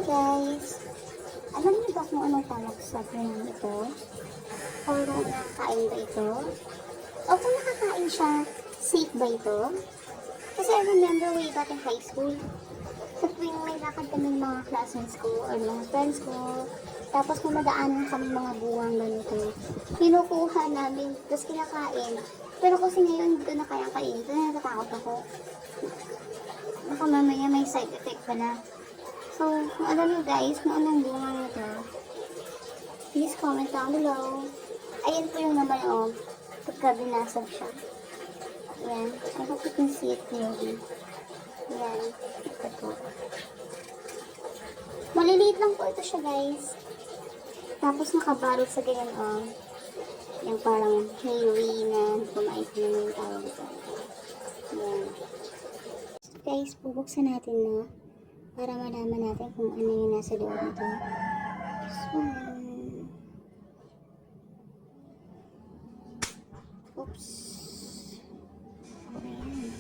Guys, alam niyo ba kung anong tawag sa green ito? Or nakakain ba ito? O kung nakakain siya, safe ba ito? Kasi I remember way back in high school, sa tuwing may lakad kami ng mga classmates ko or mga friends ko, tapos kung madaanan kami mga buwang ganito, kinukuha namin, tapos kinakain. Pero kasi ngayon hindi ko na kayang kainin, so natatakot ako. Baka mamaya may side effect pala. So, kung alam niyo guys, kung anong bunga nito, please comment down below. Ayan po yung naman pagka binasag siya. Ayan, I hope you can see it clearly. Ayan, ito po. Maliliit lang po ito siya guys. Tapos nakabalot sa ganyan yung parang hairy na kumait na yung tawag ito. Ayan. So guys, bubuksan natin na para malaman natin kung ano yung nasa loob nito. So, oops. Ayan.